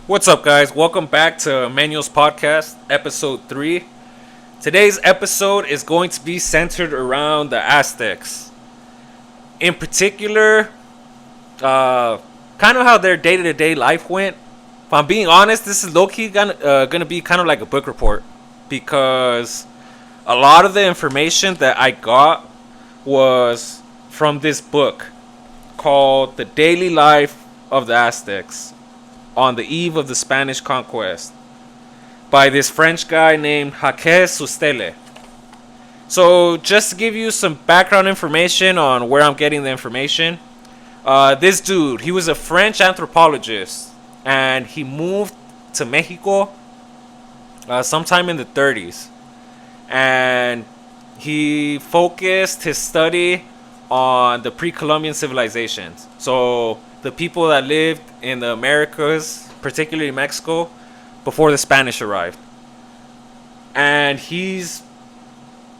What's up, guys? Welcome back to Meños Podcast, episode 3. Today's episode is going to be centered around the Aztecs. In particular, kind of how their day-to-day life went. If I'm being honest, this is low-key gonna be kind of like a book report, because a lot of the information that I got was from this book called The Daily Life of the Aztecs on the Eve of the Spanish Conquest by this French guy named Jacques Sustele. So just to give you some background information on where I'm getting the information, this dude, he was a French anthropologist, and he moved to Mexico sometime in the 30s, and he focused his study on the pre-Columbian civilizations. So the people that lived in the Americas, particularly Mexico, before the Spanish arrived. And he's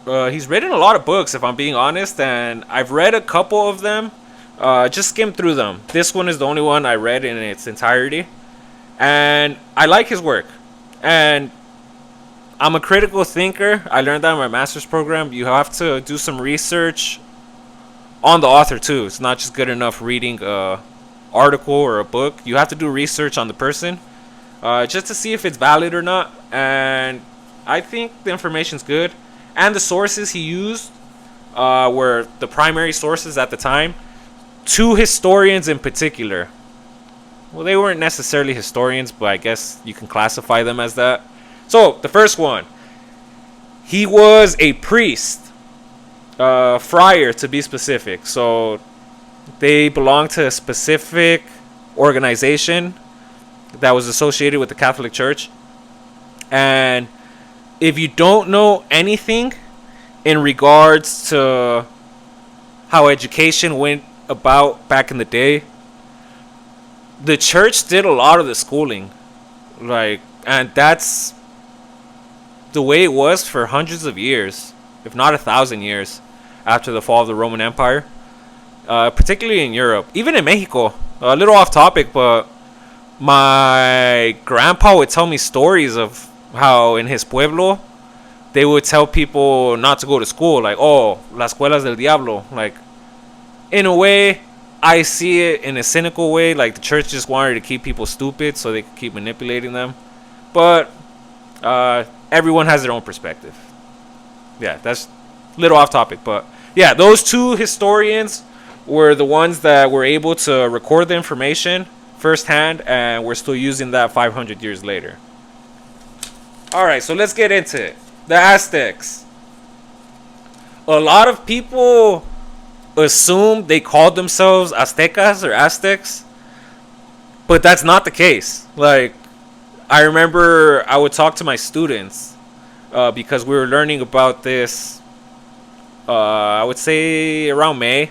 written a lot of books, if I'm being honest, and I've read a couple of them. Just skimmed through them. This one is the only one I read in its entirety, and I like his work. And I'm a critical thinker. I learned that in my master's program. You have to do some research on the author too. It's not just good enough reading a article or a book. You have to do research on the person, just to see if it's valid or not. And I think the information's good, and the sources he used were the primary sources at the time. Two historians in particular. Well, they weren't necessarily historians, but I guess you can classify them as that. So the first one, he was a priest, friar to be specific. So they belonged to a specific organization that was associated with the Catholic Church. And if you don't know anything in regards to how education went about back in the day, the church did a lot of the schooling. And that's the way it was for hundreds of years, if not 1,000 years, after the fall of the Roman Empire. Particularly in Europe, even in Mexico. A little off topic, but my grandpa would tell me stories of how in his pueblo they would tell people not to go to school, like, oh, las escuelas del diablo. Like, in a way, I see it in a cynical way, like the church just wanted to keep people stupid so they could keep manipulating them. But everyone has their own perspective. Yeah, that's a little off topic, but yeah, those two historians were the ones that were able to record the information firsthand, and we're still using that 500 years later. Alright, so let's get into it. The Aztecs. A lot of people assume they called themselves Aztecas or Aztecs, but that's not the case. Like, I remember I would talk to my students because we were learning about this, I would say around May.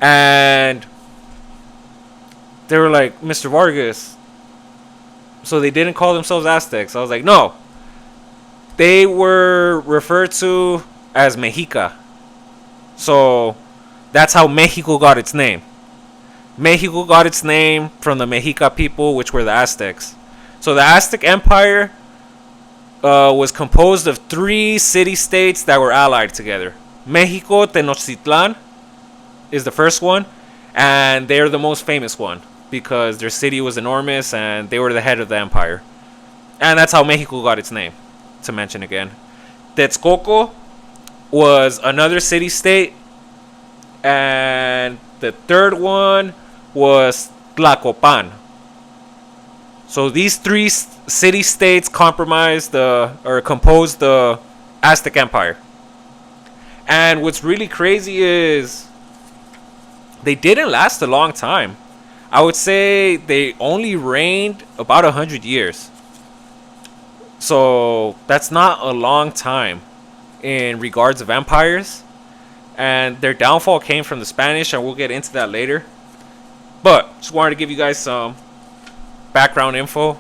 And they were like, Mr. Vargas, so they didn't call themselves Aztecs? I was like, no. They were referred to as Mexica. So that's how Mexico got its name. Mexico got its name from the Mexica people, which were the Aztecs. So the Aztec Empire was composed of 3 city-states that were allied together. Mexico Tenochtitlan is the first one, and they're the most famous one because their city was enormous and they were the head of the empire. And that's how Mexico got its name, to mention again. Texcoco was another city-state, and the third one was Tlacopan. So these 3 city-states composed the Aztec Empire. And what's really crazy is they didn't last a long time. I would say they only reigned about 100 years. So that's not a long time in regards of empires. And their downfall came from the Spanish, and we'll get into that later. But just wanted to give you guys some background info.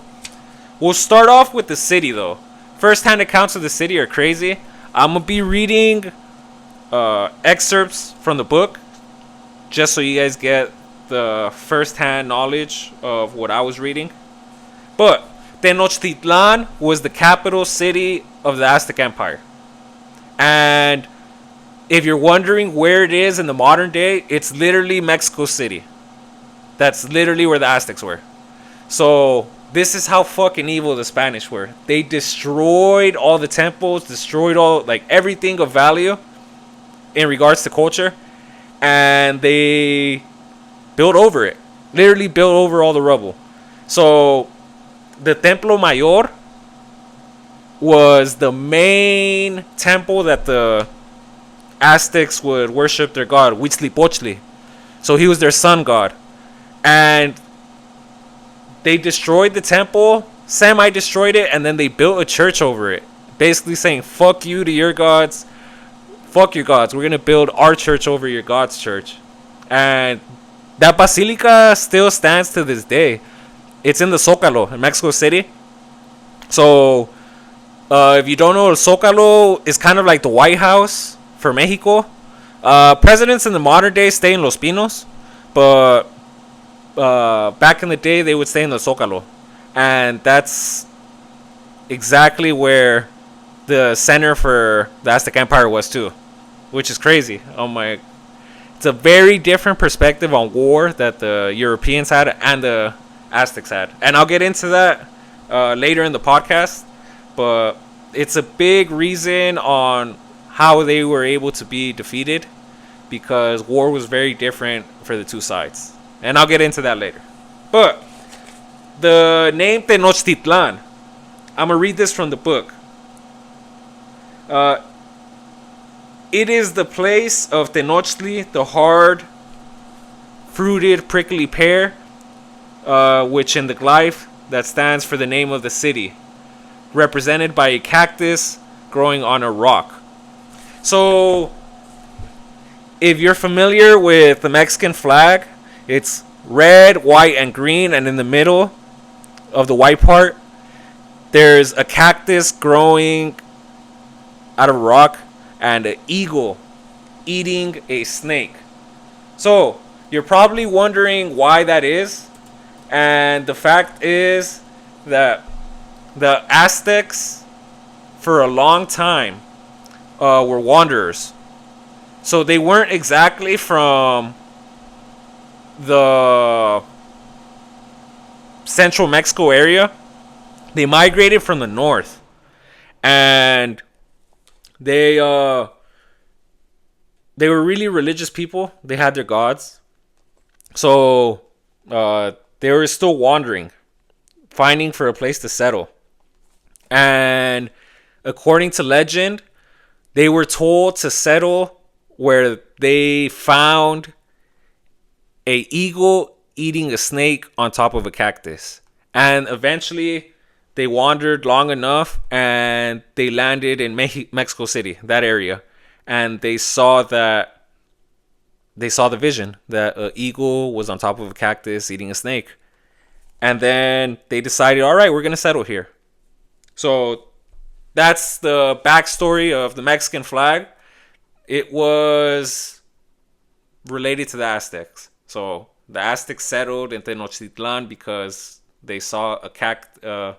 We'll start off with the city, though. First-hand accounts of the city are crazy. I'm going to be reading excerpts from the book, just so you guys get the first-hand knowledge of what I was reading. But Tenochtitlan was the capital city of the Aztec Empire. And if you're wondering where it is in the modern day, it's literally Mexico City. That's literally where the Aztecs were. So this is how fucking evil the Spanish were. They destroyed all the temples, destroyed all, like, everything of value in regards to culture, and they built over it. Literally built over all the rubble. So the Templo Mayor was the main temple that the Aztecs would worship their god, Huitzilopochtli. So he was their sun god. And they destroyed the temple, semi-destroyed it, and then they built a church over it. Basically saying, fuck you to your gods. Fuck your gods. We're going to build our church over your god's church. And that basilica still stands to this day. It's in the Zócalo in Mexico City. So, if you don't know, the Zócalo is kind of like the White House for Mexico. Presidents in the modern day stay in Los Pinos. But back in the day, they would stay in the Zócalo. And that's exactly where the center for the Aztec Empire was too. Which is crazy. Oh my. It's a very different perspective on war that the Europeans had and the Aztecs had. And I'll get into that later in the podcast. But it's a big reason on how they were able to be defeated. Because war was very different for the two sides. And I'll get into that later. But the name Tenochtitlan, I'm going to read this from the book. It is the place of Tenochtli, the hard, fruited, prickly pear, which in the glyph that stands for the name of the city, represented by a cactus growing on a rock. So, if you're familiar with the Mexican flag, it's red, white, and green, and in the middle of the white part, there's a cactus growing out of a rock and an eagle eating a snake. So, you're probably wondering why that is. And the fact is that the Aztecs, for a long time, were wanderers. So they weren't exactly from the central Mexico area. They migrated from the north. And they were really religious people. They had their gods. So they were still wandering, finding for a place to settle. And according to legend, they were told to settle where they found a eagle eating a snake on top of a cactus. And eventually they wandered long enough and they landed in Mexico City, that area. And they saw the vision that an eagle was on top of a cactus eating a snake. And then they decided, all right, we're going to settle here. So that's the backstory of the Mexican flag. It was related to the Aztecs. So the Aztecs settled in Tenochtitlan because they saw an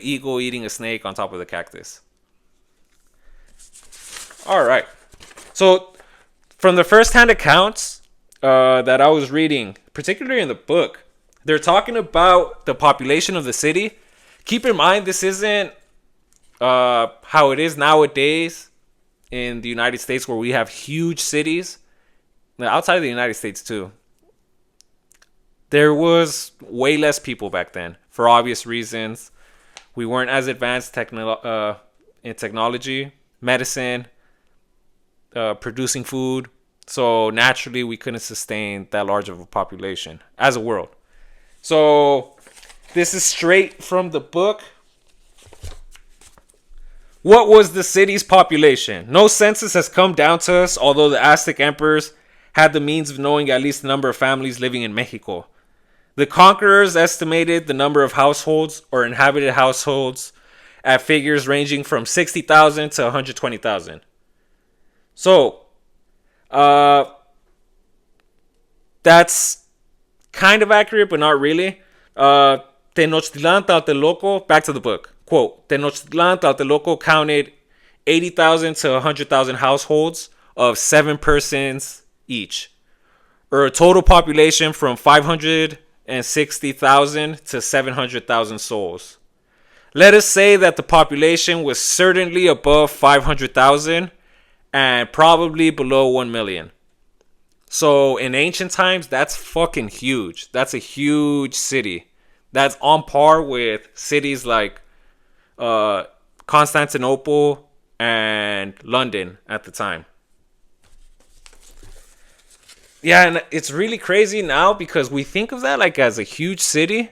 eagle eating a snake on top of the cactus. All right. So from the first-hand accounts that I was reading, particularly in the book, they're talking about the population of the city. Keep in mind, this isn't how it is nowadays in the United States, where we have huge cities. Outside of the United States, too. There was way less people back then, for obvious reasons. We weren't as advanced in technology, medicine, producing food. So naturally, we couldn't sustain that large of a population as a world. So this is straight from the book. What was the city's population? No census has come down to us, although the Aztec emperors had the means of knowing at least the number of families living in Mexico. The conquerors estimated the number of households or inhabited households at figures ranging from 60,000 to 120,000. So, that's kind of accurate, but not really. Tenochtitlan Tlatelolco, back to the book. Quote, Tenochtitlan Tlatelolco counted 80,000 to 100,000 households of 7 persons each, or a total population from 560,000 to 700,000 souls. Let us say that the population was certainly above 500,000 and probably below 1 million. So in ancient times, that's fucking huge. That's a huge city. That's on par with cities like Constantinople and London at the time. Yeah, and it's really crazy now because we think of that like as a huge city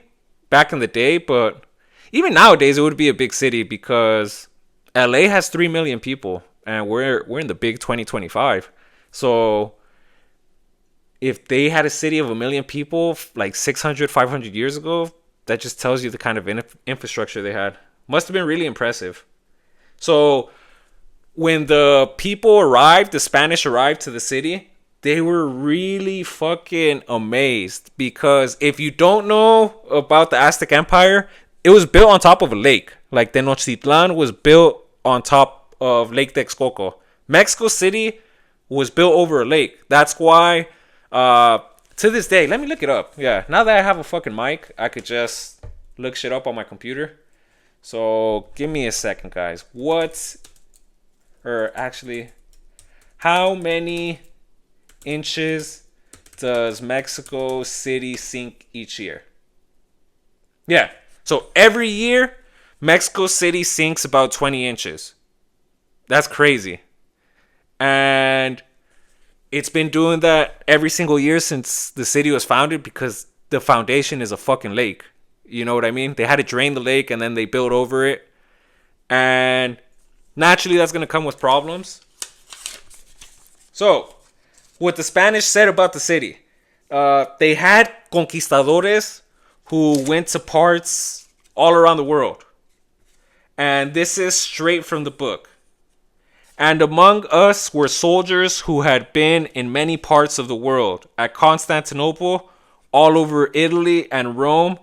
back in the day, but even nowadays it would be a big city because LA has 3 million people and we're in the big 2025. So if they had a city of 1 million people like 600, 500 years ago, that just tells you the kind of infrastructure they had. Must have been really impressive. So when the people arrived, the Spanish arrived to the city, they were really fucking amazed because if you don't know about the Aztec Empire, it was built on top of a lake. Like Tenochtitlan was built on top of Lake Texcoco. Mexico City was built over a lake. That's why to this day, let me look it up. Yeah, now that I have a fucking mic, I could just look shit up on my computer. So give me a second, guys. How many inches does Mexico City sink each year? Yeah, so every year, Mexico City sinks about 20 inches. That's crazy. And it's been doing that every single year since the city was founded because the foundation is a fucking lake. You know what I mean? They had to drain the lake and then they built over it. And naturally, that's going to come with problems. So, what the Spanish said about the city. They had conquistadores who went to parts all around the world. And this is straight from the book. And among us were soldiers who had been in many parts of the world, at Constantinople, all over Italy and Rome,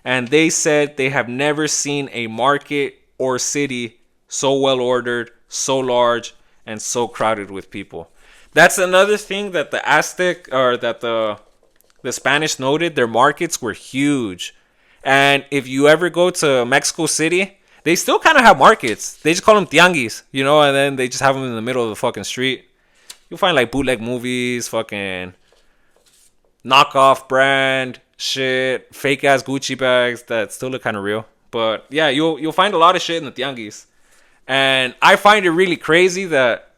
and they said they have never seen a market or city so well ordered, so large, and so crowded with people. That's another thing that the Spanish noted. Their markets were huge. And if you ever go to Mexico City, they still kind of have markets. They just call them tianguis, and then they just have them in the middle of the fucking street. You'll find like bootleg movies, fucking knockoff brand shit, fake ass Gucci bags that still look kind of real. But yeah, you'll find a lot of shit in the tianguis. And I find it really crazy that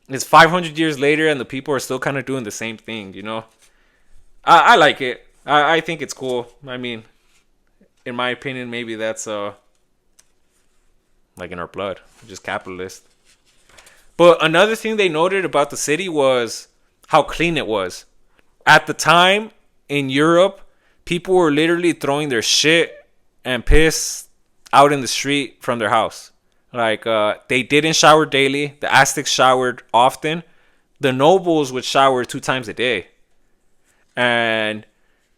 it's 500 years later and the people are still kind of doing the same thing, I like it. I think it's cool. I mean, in my opinion, maybe that's like in our blood. We're just capitalist. But another thing they noted about the city was how clean it was. At the time in Europe, people were literally throwing their shit and piss out in the street from their house. Like, they didn't shower daily. The Aztecs showered often. The nobles would shower 2 times a day. And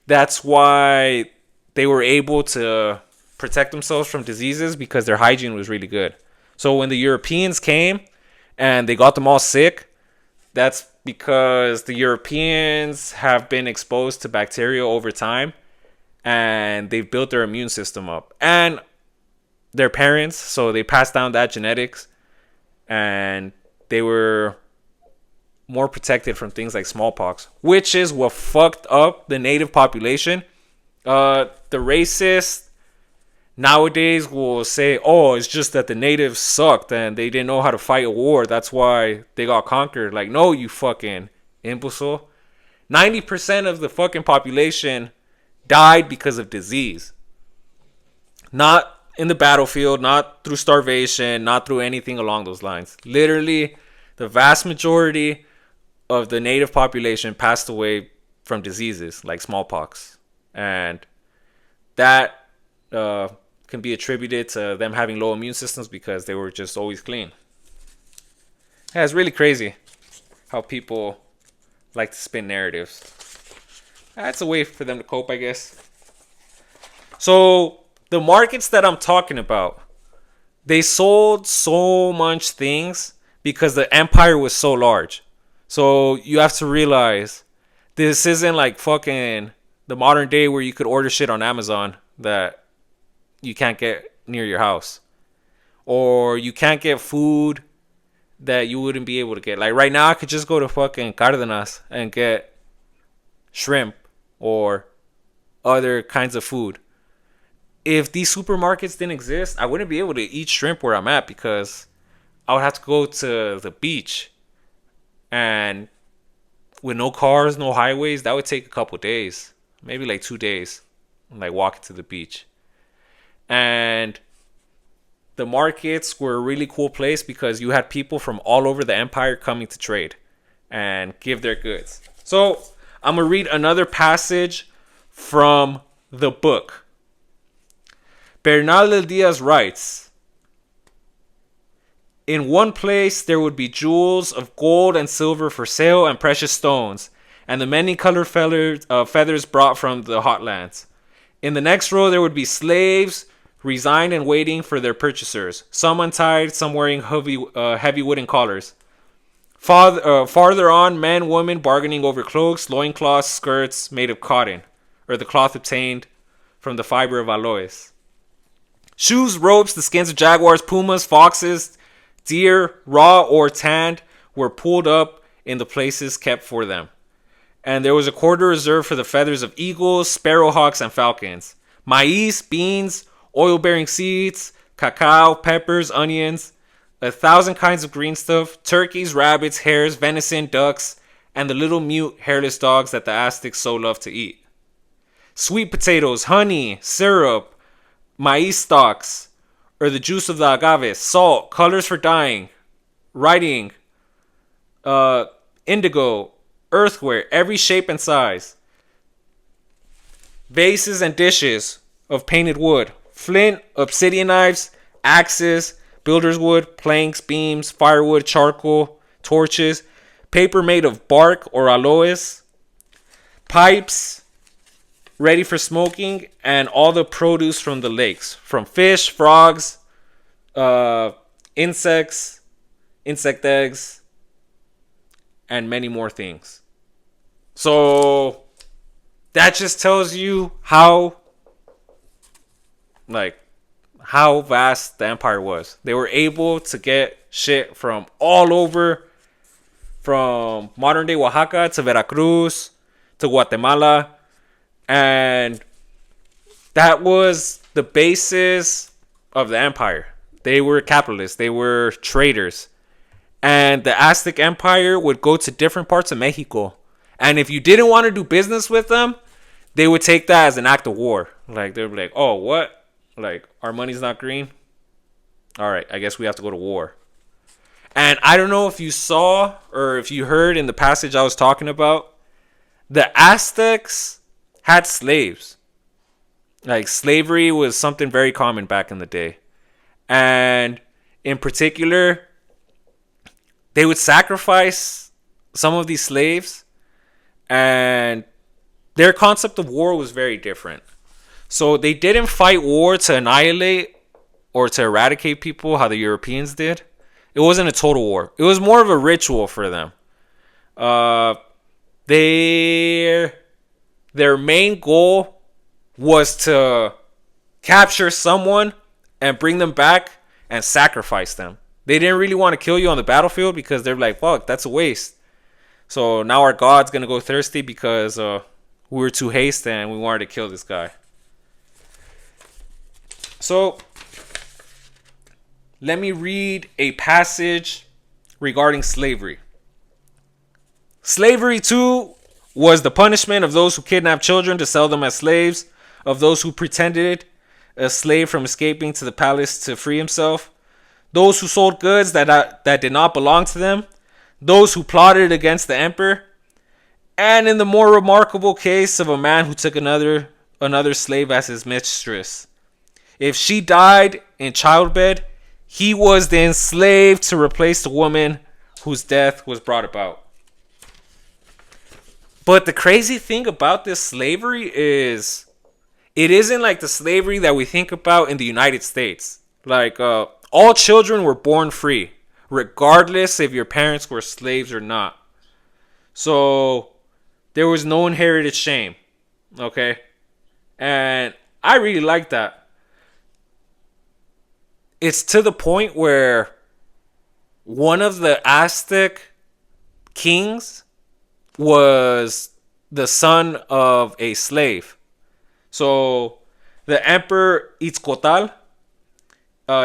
that's why they were able to protect themselves from diseases because their hygiene was really good. So when the Europeans came and they got them all sick, that's because the Europeans have been exposed to bacteria over time and they've built their immune system up. And their parents, so they passed down that genetics and they were more protected from things like smallpox, which is what fucked up the native population. The racists nowadays will say, oh, it's just that the natives sucked and they didn't know how to fight a war. That's why they got conquered. Like, no, you fucking imbecile. 90% of the fucking population died because of disease. Not in the battlefield, not through starvation, not through anything along those lines. Literally, the vast majority of the native population passed away from diseases like smallpox. And that can be attributed to them having low immune systems because they were just always clean. Yeah, it's really crazy how people like to spin narratives. That's a way for them to cope, I guess. So the markets that I'm talking about, they sold so much things because the empire was so large. So you have to realize this isn't like fucking the modern day where you could order shit on Amazon that you can't get near your house. Or you can't get food that you wouldn't be able to get. Like right now, I could just go to fucking Cardenas and get shrimp or other kinds of food. If these supermarkets didn't exist, I wouldn't be able to eat shrimp where I'm at because I would have to go to the beach. And with no cars, no highways, that would take a couple days. Maybe like 2 days. Like walking to the beach. And the markets were a really cool place because you had people from all over the empire coming to trade and give their goods. So I'm going to read another passage from the book. Bernal del Diaz writes, in one place there would be jewels of gold and silver for sale and precious stones, and the many colored feathers brought from the hot lands. In the next row there would be slaves, resigned and waiting for their purchasers, some untied, some wearing heavy wooden collars. Farther on, men, women bargaining over cloaks, loincloths, skirts made of cotton, or the cloth obtained from the fiber of aloes. Shoes, ropes, the skins of jaguars, pumas, foxes, deer, raw or tanned, were pulled up in the places kept for them. And there was a quarter reserved for the feathers of eagles, sparrowhawks, and falcons. Maize, beans, oil-bearing seeds, cacao, peppers, onions, 1,000 kinds of green stuff, turkeys, rabbits, hares, venison, ducks, and the little mute hairless dogs that the Aztecs so loved to eat. Sweet potatoes, honey, syrup, maize stalks, or the juice of the agave, salt, colors for dyeing, writing, indigo, earthenware, every shape and size, vases and dishes of painted wood, flint, obsidian knives, axes, builder's wood, planks, beams, firewood, charcoal, torches, paper made of bark or aloes, pipes ready for smoking, and all the produce from the lakes, from fish, frogs, insects, insect eggs, and many more things. So that just tells you how vast the empire was. They were able to get shit from all over, from modern day Oaxaca to Veracruz to Guatemala, and that was the basis of the empire. They were capitalists, they were traders, and the Aztec Empire would go to different parts of Mexico, and if you didn't want to do business with them, they would take that as an act of war. Like they'd be like, oh, what? Like, our money's not green? Alright, I guess we have to go to war. And I don't know if you saw or if you heard in the passage I was talking about, the Aztecs had slaves. Like, slavery was something very common back in the day. And in particular, they would sacrifice some of these slaves, and their concept of war was very different. So they didn't fight war to annihilate or to eradicate people how the Europeans did. It wasn't a total war. It was more of a ritual for them. Their main goal was to capture someone and bring them back and sacrifice them. They didn't really want to kill you on the battlefield because they're like, fuck, that's a waste. So now our god's going to go thirsty because we were too hasty and we wanted to kill this guy. So let me read a passage regarding slavery. Slavery, too, was the punishment of those who kidnapped children to sell them as slaves, of those who pretended a slave from escaping to the palace to free himself, those who sold goods that did not belong to them, those who plotted against the emperor, and in the more remarkable case of a man who took another slave as his mistress. If she died in childbed, he was then enslaved to replace the woman whose death was brought about. But the crazy thing about this slavery is It isn't like the slavery that we think about in the United States. Like, all children were born free, regardless if your parents were slaves or not. So, there was no inherited shame. Okay? And I really like that. It's to the point where one of the Aztec kings was the son of a slave. So the Emperor Itzcoatl,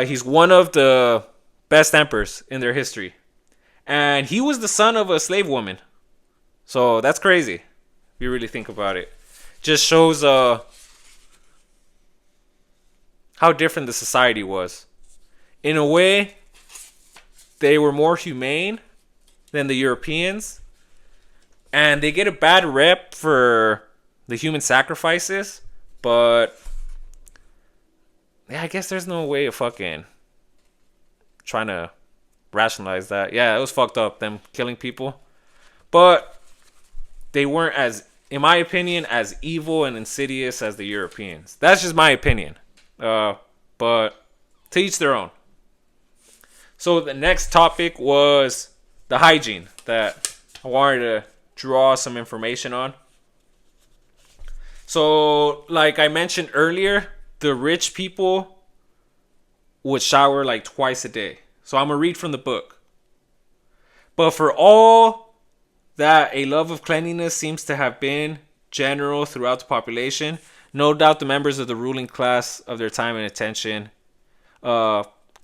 he's one of the best emperors in their history. And he was the son of a slave woman. So that's crazy, if you really think about it. Just shows how different the society was. In a way, they were more humane than the Europeans. And they get a bad rep for the human sacrifices. But yeah, I guess there's no way of fucking trying to rationalize that. Yeah, it was fucked up, them killing people. But they weren't as, in my opinion, as evil and insidious as the Europeans. That's just my opinion. But to each their own. So the next topic was the hygiene that I wanted to draw some information on. So, like I mentioned earlier, the rich people would shower like twice a day. So I'm going to read from the book. But for all that a love of cleanliness seems to have been general throughout the population, no doubt the members of the ruling class of their time and attention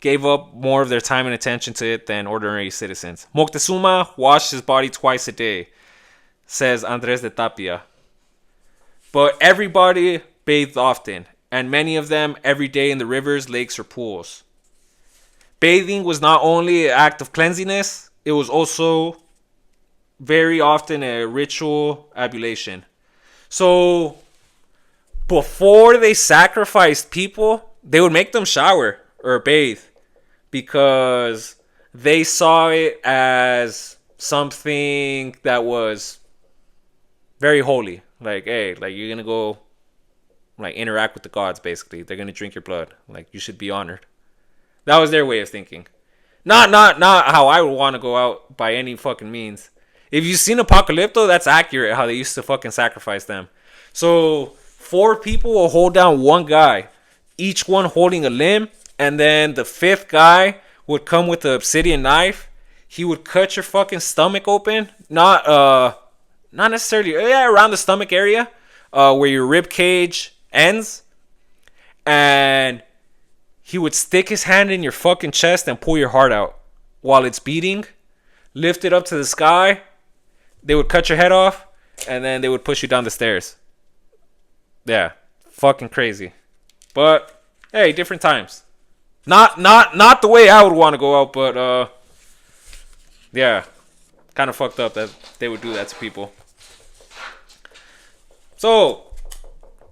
gave up more of their time and attention to it than ordinary citizens. Moctezuma washed his body twice a day, says Andres de Tapia. But everybody bathed often, and many of them every day in the rivers, lakes, or pools. Bathing was not only an act of cleanliness, it was also very often a ritual ablution. So before they sacrificed people, they would make them shower or bathe because they saw it as something that was very holy. Like, hey, like you're gonna go like interact with the gods, basically. They're gonna drink your blood. Like, you should be honored. That was their way of thinking. Not how I would want to go out by any fucking means. If you've seen Apocalypto, that's accurate how they used to fucking sacrifice them. So 4 people will hold down one guy, each one holding a limb, and then the 5th guy would come with the obsidian knife. He would cut your fucking stomach open. Not necessarily, around the stomach area, where your rib cage ends. And he would stick his hand in your fucking chest and pull your heart out while it's beating. Lift it up to the sky. They would cut your head off, and then they would push you down the stairs. Yeah, fucking crazy. But hey, different times. Not the way I would want to go out, but yeah, kind of fucked up that they would do that to people. So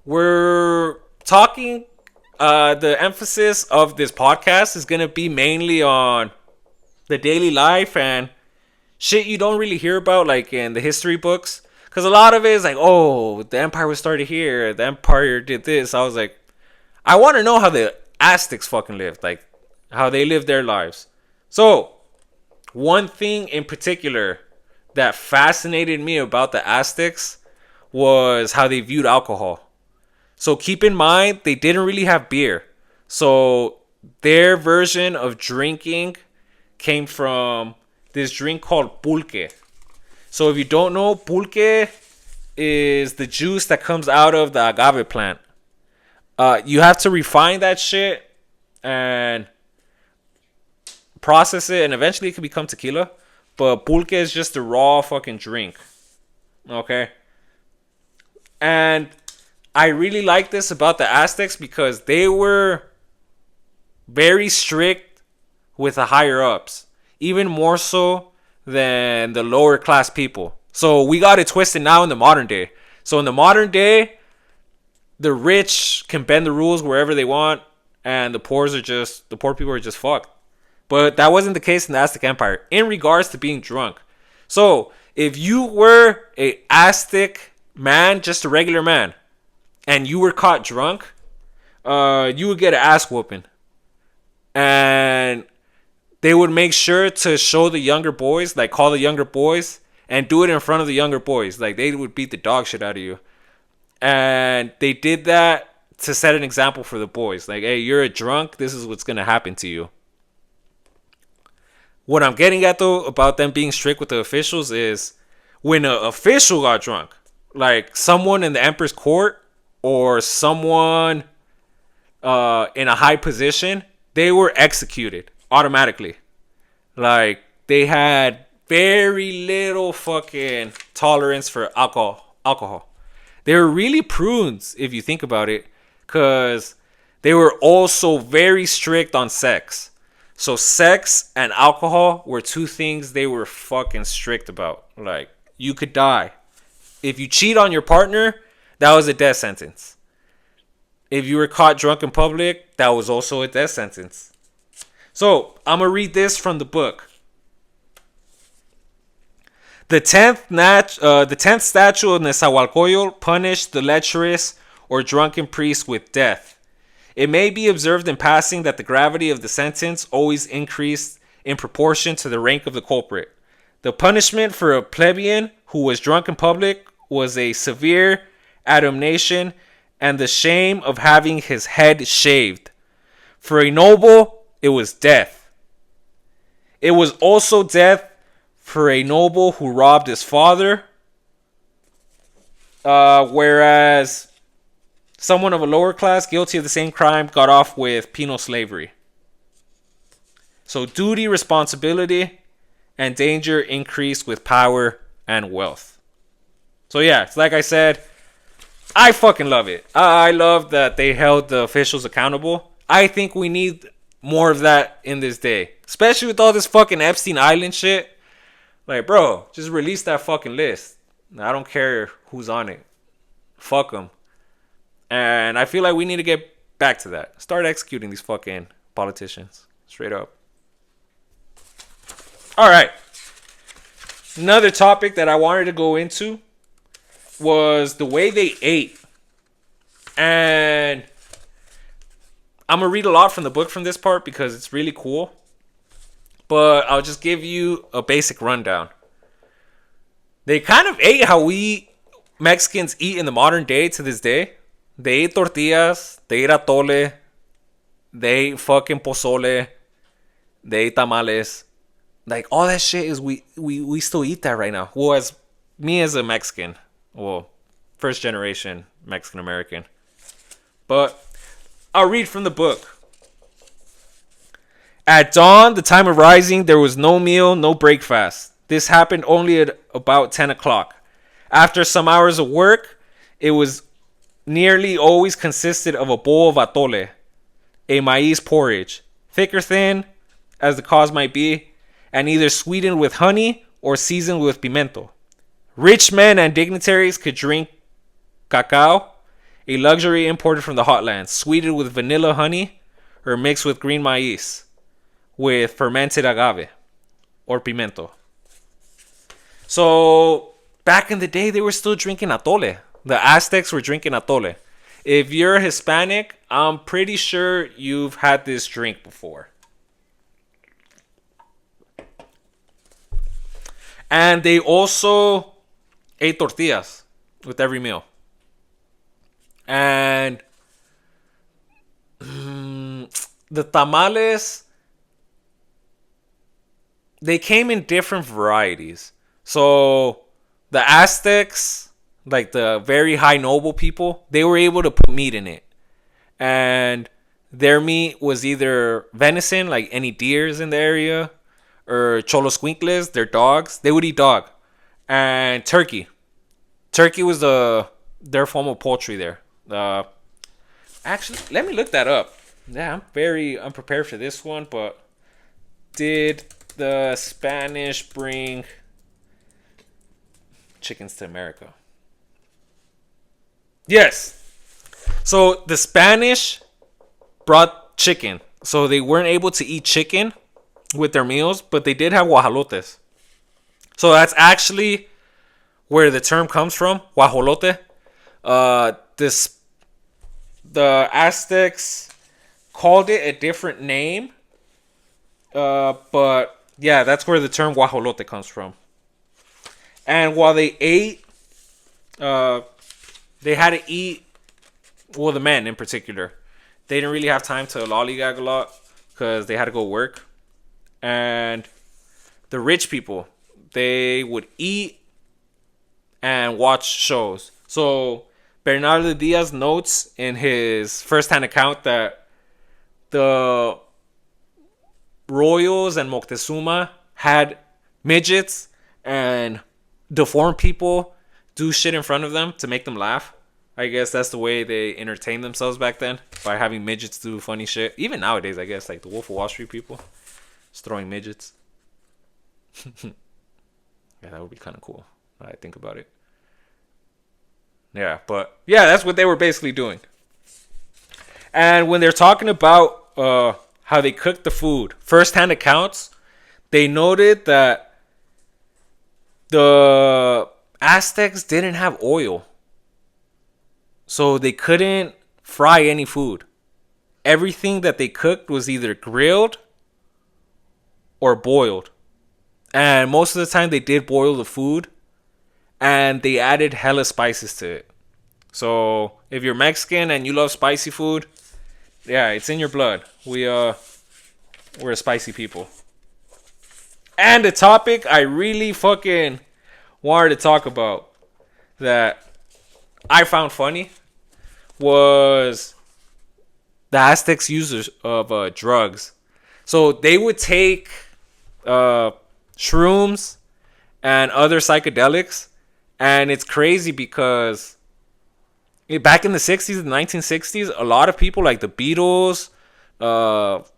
we're talking. The emphasis of this podcast is gonna be mainly on the daily life and shit you don't really hear about, like in the history books. Because a lot of it is like, oh, the empire was started here. The empire did this. I was like, I want to know how the Aztecs fucking lived. Like, how they lived their lives. So, one thing in particular that fascinated me about the Aztecs was how they viewed alcohol. So, keep in mind, they didn't really have beer. So, their version of drinking came from this drink called pulque. So if you don't know, pulque is the juice that comes out of the agave plant. You have to refine that shit and process it, and eventually it can become tequila. But pulque is just a raw fucking drink. Okay? And I really like this about the Aztecs because they were very strict with the higher ups. Even more so than the lower class people. So we got it twisted now in the modern day. So in the modern day, the rich can bend the rules wherever they want, and the poor people are just fucked. But that wasn't the case in the Aztec Empire in regards to being drunk. So if you were a Aztec man, just a regular man, and you were caught drunk, you would get an ass whooping. And they would make sure to show the younger boys, like call the younger boys, and do it in front of the younger boys. Like they would beat the dog shit out of you. And they did that to set an example for the boys. Like, hey, you're a drunk. This is what's going to happen to you. What I'm getting at, though, about them being strict with the officials is when an official got drunk, like someone in the emperor's court or someone in a high position, they were executed automatically. Like, they had very little fucking tolerance for alcohol. They were really prunes, if you think about it, because they were also very strict on sex. So sex and alcohol were two things they were fucking strict about. Like, you could die. If you cheat on your partner, that was a death sentence. If you were caught drunk in public, that was also a death sentence. So, I'm going to read this from the book. The 10th statute of Nezahualcóyotl punished the lecherous or drunken priest with death. It may be observed in passing that the gravity of the sentence always increased in proportion to the rank of the culprit. The punishment for a plebeian who was drunk in public was a severe damnation and the shame of having his head shaved. For a noble, it was death. It was also death for a noble who robbed his father, whereas someone of a lower class guilty of the same crime got off with penal slavery. So duty, responsibility, and danger increased with power and wealth. So yeah, it's like I said, I fucking love it. I love that they held the officials accountable. I think we need more of that in this day, especially with all this fucking Epstein Island shit. Like, bro, just release that fucking list. I don't care who's on it. Fuck them. And I feel like we need to get back to that. Start executing these fucking politicians. Straight up. All right. Another topic that I wanted to go into was the way they ate. And I'm going to read a lot from the book from this part because it's really cool. But I'll just give you a basic rundown. They kind of ate how we Mexicans eat in the modern day to this day. They ate tortillas, they ate atole, they ate fucking pozole, they ate tamales. Like, all that shit is we still eat that right now. Well, as me as a Mexican, well, first generation Mexican American. But I'll read from the book. At dawn, the time of rising, there was no meal, no breakfast. This happened only at about 10 o'clock. After some hours of work, it was nearly always consisted of a bowl of atole, a maize porridge, thick or thin, as the cause might be, and either sweetened with honey or seasoned with pimento. Rich men and dignitaries could drink cacao, a luxury imported from the hotlands, sweetened with vanilla honey or mixed with green maize with fermented agave or pimento. So back in the day, they were still drinking atole. The Aztecs were drinking atole. If you're Hispanic, I'm pretty sure you've had this drink before. And they also ate tortillas with every meal. And the tamales, they came in different varieties. So the Aztecs, like the very high noble people, they were able to put meat in it. And their meat was either venison, like any deers in the area, or choloscuincles, their dogs. They would eat dog. And turkey. Turkey was their form of poultry there. Actually, let me look that up. Yeah, I'm very unprepared for this one, but did the Spanish bring chickens to America? Yes. So the Spanish brought chicken. So they weren't able to eat chicken with their meals, but they did have guajolotes. So that's actually where the term comes from, guajolote. The the Aztecs called it a different name. But yeah, that's where the term guajolote comes from. And while they ate, they had to eat. Well, the men in particular, they didn't really have time to lollygag a lot because they had to go work. And the rich people, they would eat and watch shows. So Bernardo Diaz notes in his first-hand account that the royals and Moctezuma had midgets and deformed people do shit in front of them to make them laugh. I guess that's the way they entertained themselves back then, by having midgets do funny shit. Even nowadays, I guess, like the Wolf of Wall Street people just throwing midgets. Yeah, that would be kind of cool. I think about it. Yeah, but yeah, that's what they were basically doing. And when they're talking about how they cooked the food, first-hand accounts, they noted that the Aztecs didn't have oil. So they couldn't fry any food. Everything that they cooked was either grilled or boiled. And most of the time they did boil the food. And they added hella spices to it. So if you're Mexican and you love spicy food, yeah, it's in your blood. We're a spicy people. And the topic I really fucking wanted to talk about that I found funny was the Aztecs' users of drugs. So they would take shrooms and other psychedelics, and it's crazy because back in the 60s and 1960s, a lot of people like the Beatles, Bob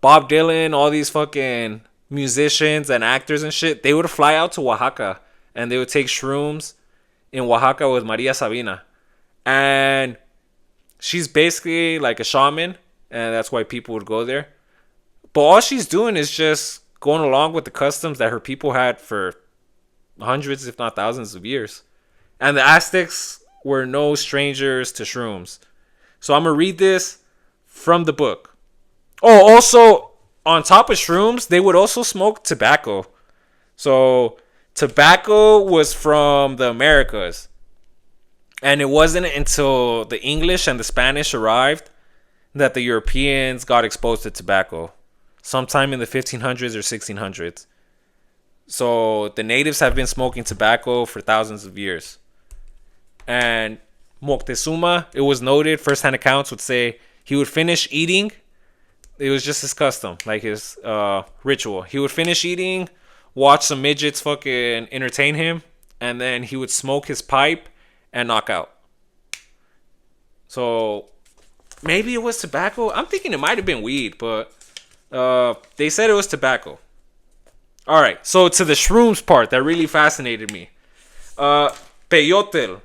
Dylan, all these fucking musicians and actors and shit, they would fly out to Oaxaca and they would take shrooms in Oaxaca with Maria Sabina. And she's basically like a shaman, and that's why people would go there. But all she's doing is just going along with the customs that her people had for hundreds, if not thousands of years. And the Aztecs were no strangers to shrooms. So I'm going to read this from the book. Oh, also, on top of shrooms, they would also smoke tobacco. So tobacco was from the Americas. And it wasn't until the English and the Spanish arrived that the Europeans got exposed to tobacco. Sometime in the 1500s or 1600s. So the natives have been smoking tobacco for thousands of years. And Moctezuma, it was noted, first-hand accounts would say he would finish eating. It was just his custom, like his ritual. He would finish eating, watch some midgets fucking entertain him, and then he would smoke his pipe and knock out. So maybe it was tobacco. I'm thinking it might have been weed, but they said it was tobacco. All right, so to the shrooms part that really fascinated me. Peyote,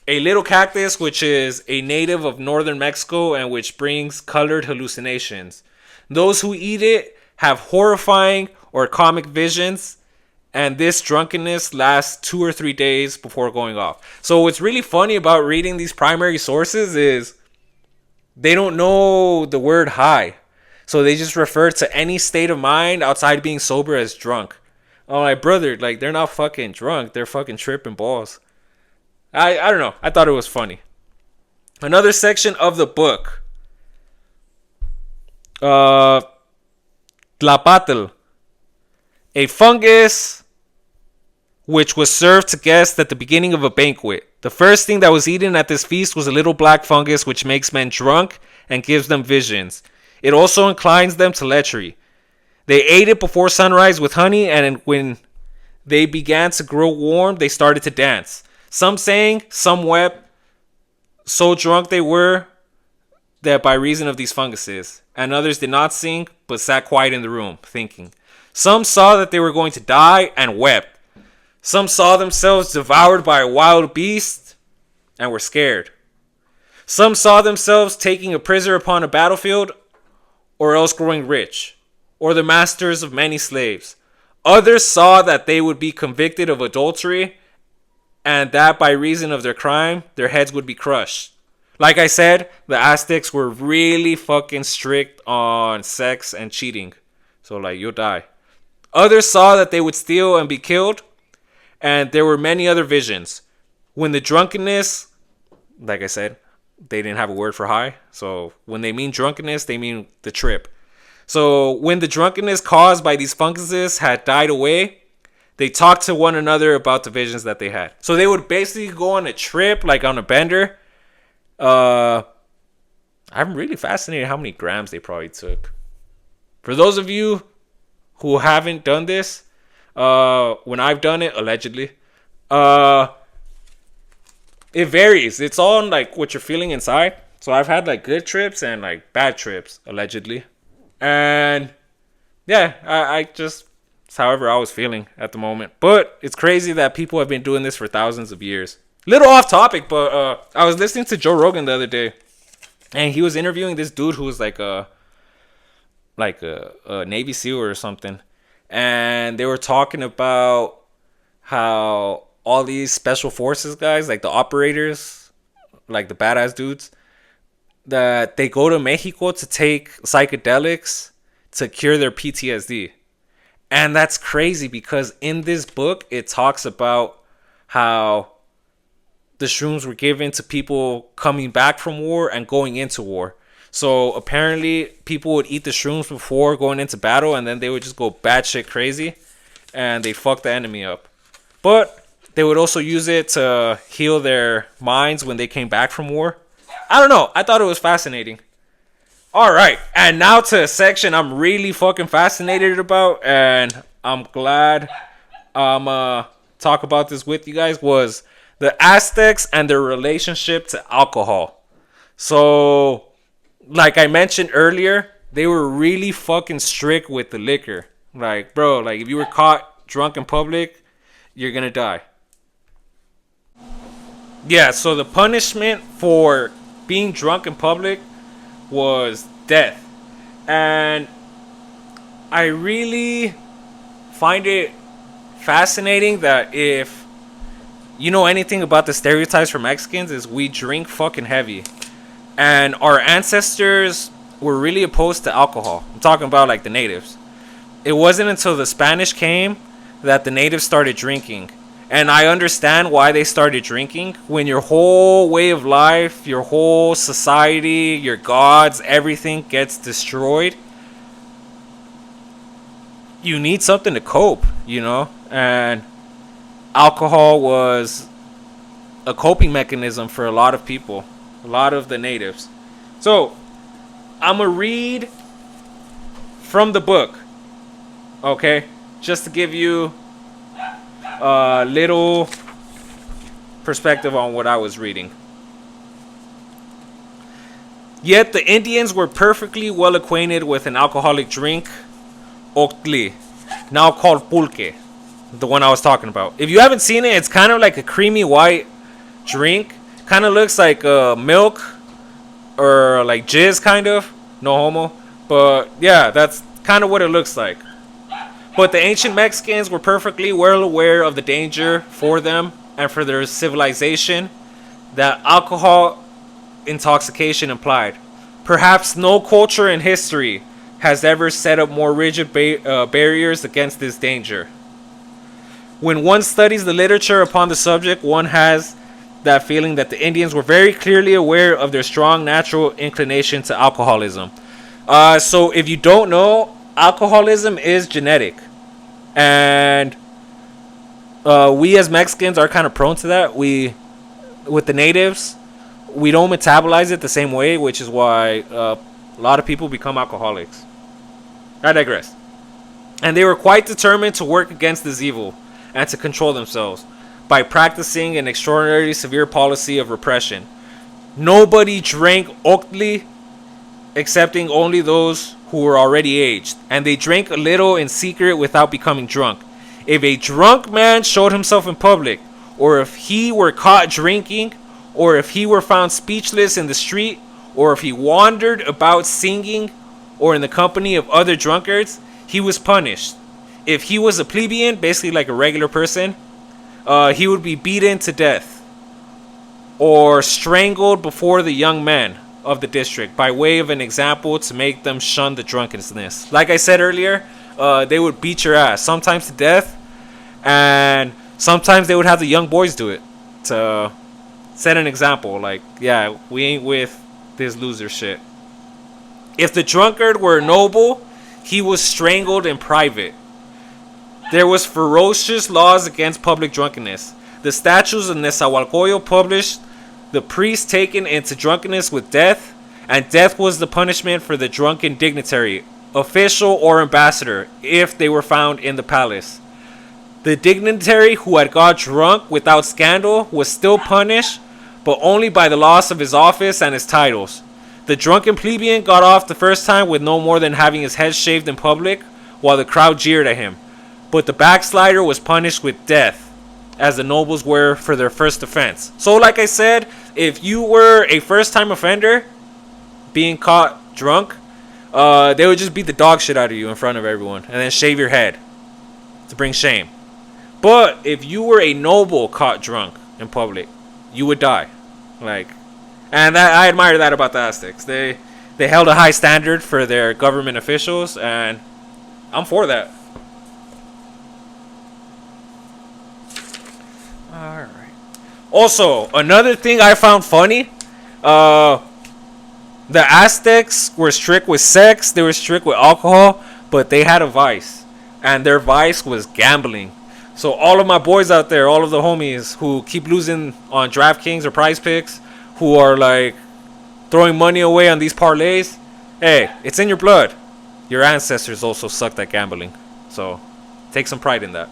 a little cactus which is a native of northern Mexico and which brings colored hallucinations. Those who eat it have horrifying or comic visions, and this drunkenness lasts 2 or 3 days before going off. So what's really funny about reading these primary sources is they don't know the word high. So they just refer to any state of mind outside being sober as drunk. I'm like, brother, like, they're not fucking drunk. They're fucking tripping balls. I don't know. I thought it was funny. Another section of the book. Tlapatl. A fungus which was served to guests at the beginning of a banquet. The first thing that was eaten at this feast was a little black fungus which makes men drunk and gives them visions. It also inclines them to lechery. They ate it before sunrise with honey, and when they began to grow warm, they started to dance. Some sang, some wept. So drunk they were that by reason of these funguses. And others did not sing, but sat quiet in the room, thinking. Some saw that they were going to die and wept. Some saw themselves devoured by a wild beast and were scared. Some saw themselves taking a prisoner upon a battlefield, or else growing rich, or the masters of many slaves. Others saw that they would be convicted of adultery and that by reason of their crime, their heads would be crushed. Like I said, the Aztecs were really fucking strict on sex and cheating. So, like, you'll die. Others saw that they would steal and be killed, and there were many other visions. When the drunkenness, like I said, they didn't have a word for high. So, when they mean drunkenness, they mean the trip. So, when the drunkenness caused by these funguses had died away, they talked to one another about the visions that they had. So, they would basically go on a trip, like on a bender. I'm really fascinated how many grams they probably took. For those of you who haven't done this, when I've done it, allegedly, it varies. It's all on, like, what you're feeling inside. So I've had, like, good trips and, like, bad trips, allegedly. And yeah, I just, it's however I was feeling at the moment. But it's crazy that people have been doing this for thousands of years. Little off topic, but I was listening to Joe Rogan the other day, and he was interviewing this dude who was like a Navy SEAL or something, and they were talking about how all these special forces guys, like the operators, like the badass dudes, that they go to Mexico to take psychedelics to cure their PTSD. And that's crazy because in this book it talks about how the shrooms were given to people coming back from war and going into war. So apparently people would eat the shrooms before going into battle, and then they would just go batshit crazy and they fuck the enemy up. But they would also use it to heal their minds when they came back from war. I don't know. I thought it was fascinating. All right. And now to a section I'm really fucking fascinated about, and I'm glad talk about this with you guys, was the Aztecs and their relationship to alcohol. So, like I mentioned earlier, they were really fucking strict with the liquor. Like, bro, like if you were caught drunk in public, you're gonna die. Yeah, so the punishment for being drunk in public was death. And I really find it fascinating that if you know anything about the stereotypes for Mexicans, is we drink fucking heavy. And our ancestors were really opposed to alcohol. I'm talking about like the natives. It wasn't until the Spanish came that the natives started drinking. And I understand why they started drinking. When your whole way of life, your whole society, your gods, everything gets destroyed, you need something to cope, you know? And alcohol was a coping mechanism for a lot of people, a lot of the natives. So, I'm going to read from the book, okay? Just to give you a little perspective on what I was reading. Yet the Indians were perfectly well acquainted with an alcoholic drink, octli, now called pulque, the one I was talking about. If you haven't seen it, it's kind of like a creamy white drink. Kind of looks like milk or like jizz, kind of. No homo. But yeah, that's kind of what it looks like. But the ancient Mexicans were perfectly well aware of the danger for them and for their civilization that alcohol intoxication implied. Perhaps no culture in history has ever set up more rigid barriers against this danger. When one studies the literature upon the subject, one has that feeling that the Indians were very clearly aware of their strong natural inclination to alcoholism. So if you don't know, alcoholism is genetic. And we as Mexicans are kind of prone to that. With the natives, we don't metabolize it the same way, which is why a lot of people become alcoholics. I digress. And they were quite determined to work against this evil and to control themselves by practicing an extraordinarily severe policy of repression. Nobody drank octli excepting only those who were already aged, and they drank a little in secret without becoming drunk. If a drunk man showed himself in public, or if he were caught drinking, or if he were found speechless in the street, or if he wandered about singing, or in the company of other drunkards, he was punished. If he was a plebeian, basically like a regular person, he would be beaten to death or strangled before the young men of the district by way of an example to make them shun the drunkenness. Like I said earlier, they would beat your ass, sometimes to death, and sometimes they would have the young boys do it to set an example. Like, yeah, we ain't with this loser shit. If the drunkard were noble, he was strangled in private. There was ferocious laws against public drunkenness. The statutes of Nezahualcóyotl published the priest taken into drunkenness with death, and death was the punishment for the drunken dignitary, official or ambassador, if they were found in the palace. The dignitary who had got drunk without scandal was still punished, but only by the loss of his office and his titles. The drunken plebeian got off the first time with no more than having his head shaved in public, while the crowd jeered at him. But the backslider was punished with death, as the nobles were for their first offense. So like I said, if you were a first-time offender being caught drunk, they would just beat the dog shit out of you in front of everyone and then shave your head to bring shame. But if you were a noble caught drunk in public, you would die. And I admire that about the Aztecs. They held a high standard for their government officials, and I'm for that. Alright. Also, another thing I found funny, the Aztecs were strict with sex, they were strict with alcohol, but they had a vice. And their vice was gambling. So all of my boys out there, all of the homies who keep losing on DraftKings or Prize Picks, who are like throwing money away on these parlays, hey, it's in your blood. Your ancestors also sucked at gambling. So take some pride in that.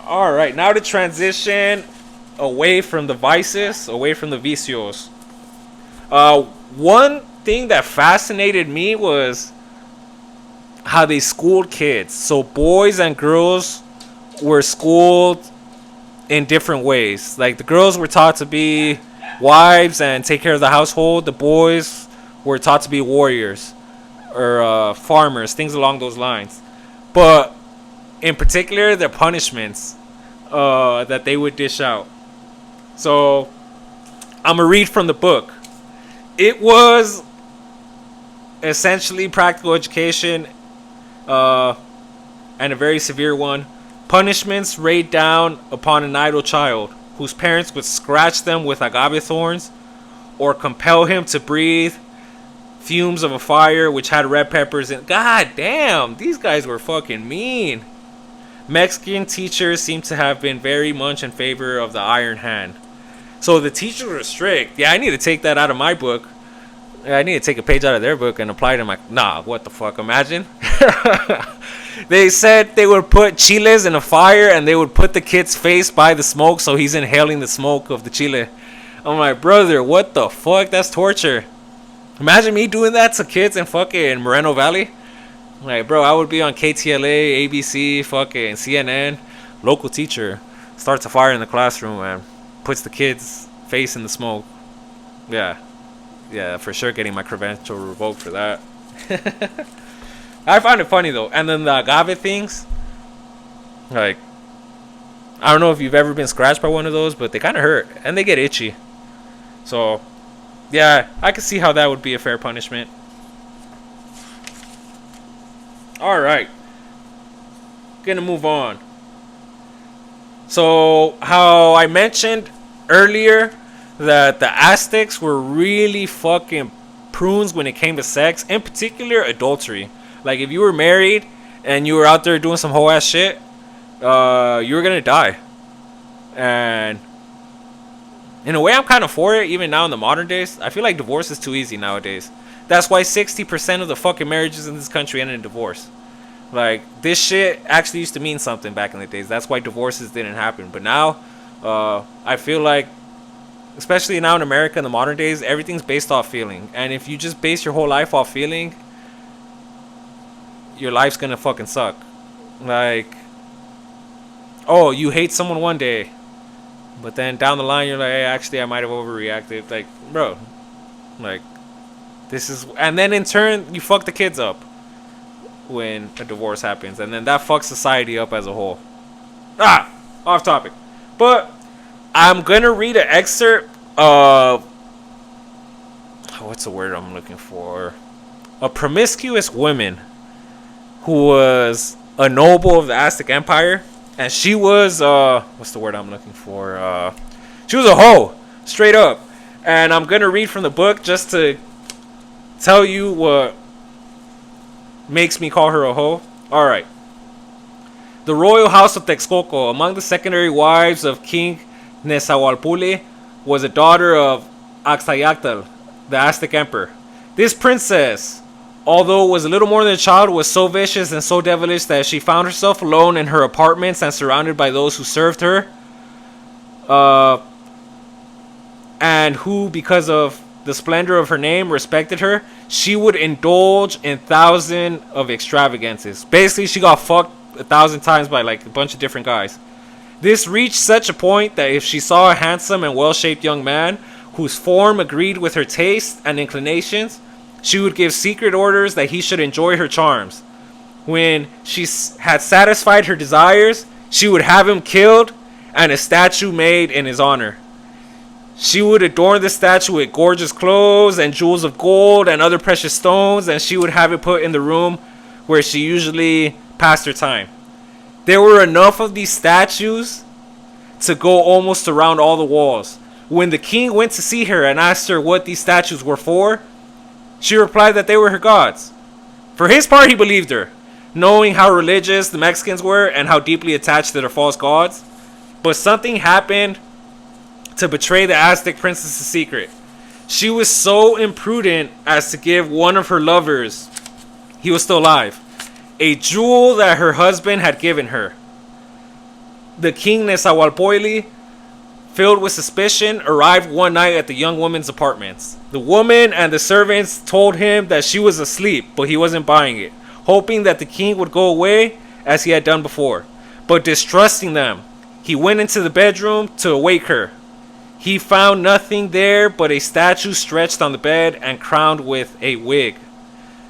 Alright, now to transition away from the vices, away from the vicios. One thing that fascinated me was how they schooled kids. So boys and girls were schooled in different ways. Like, the girls were taught to be wives and take care of the household. The boys were taught to be warriors or farmers, things along those lines. But in particular, the punishments that they would dish out. So I'm gonna read from the book. It was essentially practical education, and a very severe one. Punishments rained down upon an idle child whose parents would scratch them with agave thorns or compel him to breathe fumes of a fire which had red peppers in. God damn, these guys were fucking mean. Mexican teachers seem to have been very much in favor of the iron hand. So the teachers were strict. Yeah, I need to take that out of my book. I need to take a page out of their book and apply it in my... Nah, what the fuck, imagine? They said they would put chiles in a fire and they would put the kid's face by the smoke so he's inhaling the smoke of the chile. I'm like, brother, what the fuck? That's torture. Imagine me doing that to kids in fucking Moreno Valley. Like, bro, I would be on KTLA, ABC, fucking CNN. Local teacher starts a fire in the classroom and puts the kid's face in the smoke. Yeah, for sure getting my credential revoked for that. I find it funny though. And then the agave things, like, I don't know if you've ever been scratched by one of those, but they kind of hurt and they get itchy. So yeah, I can see how that would be a fair punishment. Alright, gonna move on. So how I mentioned earlier that the Aztecs were really fucking prunes when it came to sex, in particular adultery. Like, if you were married and you were out there doing some whole ass shit, you were gonna die. And in a way, I'm kind of for it, even now in the modern days. I feel like divorce is too easy nowadays. That's why 60% of the fucking marriages in this country end in divorce. Like, this shit actually used to mean something back in the days. That's why divorces didn't happen. But now, I feel like, especially now in America in the modern days, everything's based off feeling. And if you just base your whole life off feeling, your life's gonna fucking suck. Like, oh, you hate someone one day, but then down the line you're like, hey, actually I might have overreacted. Like, bro, like, this is... And then in turn, you fuck the kids up. when a divorce happens, and then that fucks society up as a whole. Off topic. But I'm gonna read an excerpt of what's the word I'm looking for? A promiscuous woman who was a noble of the Aztec Empire, and she was what's the word I'm looking for? She was a hoe, straight up. And I'm gonna read from the book just to tell you what makes me call her a hoe. All right. The royal house of Texcoco, among the secondary wives of King Nezahualpuli, was a daughter of Axayacatl, the Aztec emperor. This princess, although was a little more than a child, was so vicious and so devilish that she found herself alone in her apartments and surrounded by those who served her, and who, because of the splendor of her name, respected her. She would indulge in thousands of extravagances. Basically, she got fucked 1,000 times by like a bunch of different guys. This reached such a point that if she saw a handsome and well-shaped young man whose form agreed with her tastes and inclinations, she would give secret orders that he should enjoy her charms. When she had satisfied her desires, she would have him killed and a statue made in his honor. She would adorn the statue with gorgeous clothes and jewels of gold and other precious stones, and she would have it put in the room where she usually passed her time. There were enough of these statues to go almost around all the walls. When the king went to see her and asked her what these statues were for, she replied that they were her gods. For his part, he believed her, knowing how religious the Mexicans were and how deeply attached to their false gods. But something happened to betray the Aztec princess's secret. She was so imprudent as to give one of her lovers, he was still alive, a jewel that her husband had given her. The king Nezahualpuli, filled with suspicion, arrived one night at the young woman's apartments. The woman and the servants told him that she was asleep, but he wasn't buying it, hoping that the king would go away as he had done before. But distrusting them, he went into the bedroom to awake her. He found nothing there but a statue stretched on the bed and crowned with a wig.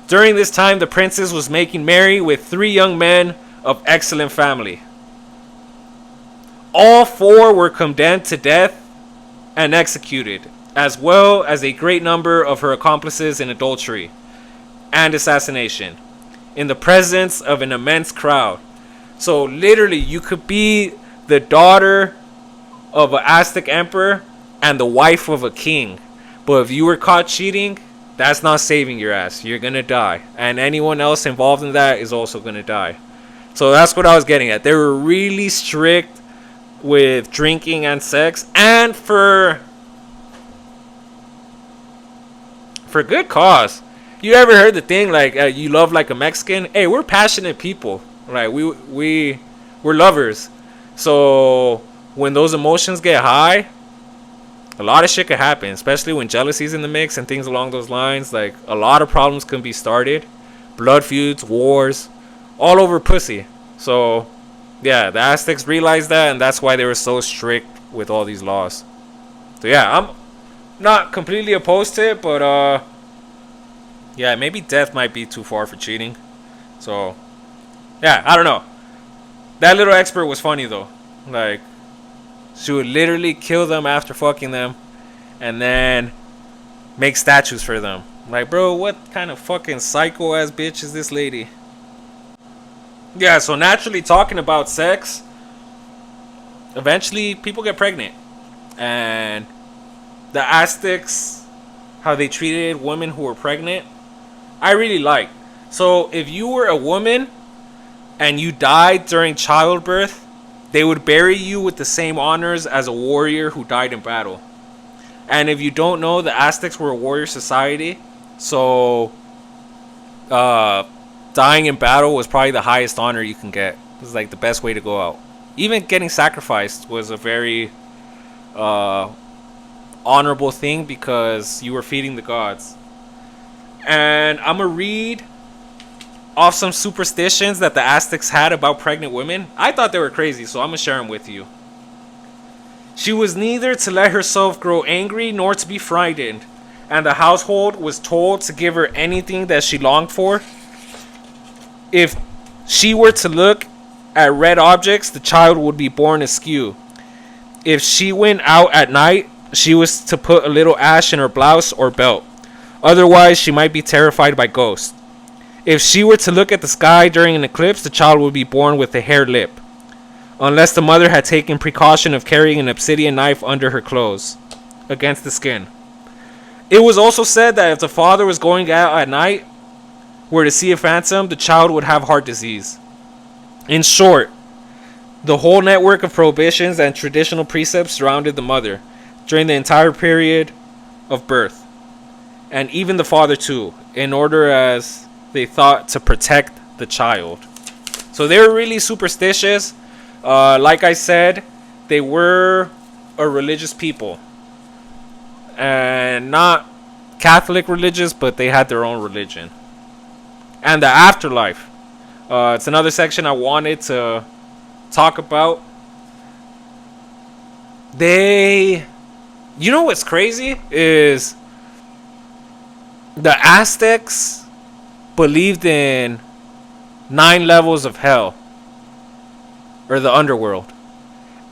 During this time, the princess was making merry with 3 young men of excellent family. All 4 were condemned to death and executed, as well as a great number of her accomplices in adultery and assassination, in the presence of an immense crowd. So literally, you could be the daughter of an Aztec emperor and the wife of a king, but if you were caught cheating, that's not saving your ass. You're gonna die, and anyone else involved in that is also gonna die. So that's what I was getting at. They were really strict with drinking and sex, and for good cause. You ever heard the thing like you love like a Mexican? Hey, we're passionate people. Like we're lovers. So when those emotions get high, a lot of shit could happen, especially when jealousy's in the mix and things along those lines. Like, a lot of problems can be started. Blood feuds, wars, all over pussy. So, yeah, the Aztecs realized that, and that's why they were so strict with all these laws. So, yeah, I'm not completely opposed to it, but, yeah, maybe death might be too far for cheating. So, yeah, I don't know. That little expert was funny, though. Like, she would literally kill them after fucking them and then make statues for them. Like, bro, what kind of fucking psycho ass bitch is this lady? Yeah, so naturally, talking about sex, eventually people get pregnant. And the Aztecs, how they treated women who were pregnant, I really like. So if you were a woman and you died during childbirth, they would bury you with the same honors as a warrior who died in battle. And if you don't know, the Aztecs were a warrior society. So, dying in battle was probably the highest honor you can get. It was like the best way to go out. Even getting sacrificed was a very honorable thing because you were feeding the gods. And I'm going to read off some superstitions that the Aztecs had about pregnant women. I thought they were crazy, so I'm going to share them with you. She was neither to let herself grow angry nor to be frightened, and the household was told to give her anything that she longed for. If she were to look at red objects, the child would be born askew. If she went out at night, she was to put a little ash in her blouse or belt. Otherwise, she might be terrified by ghosts. If she were to look at the sky during an eclipse, the child would be born with a haired lip, unless the mother had taken precaution of carrying an obsidian knife under her clothes, against the skin. It was also said that if the father was going out at night, were to see a phantom, the child would have heart disease. In short, the whole network of prohibitions and traditional precepts surrounded the mother during the entire period of birth, and even the father too, in order, as they thought, to protect the child. So they were really superstitious. Like I said, they were a religious people, and not Catholic religious, but they had their own religion. And the afterlife, it's another section I wanted to talk about. You know what's crazy is the Aztecs believed in 9 levels of hell, or the underworld,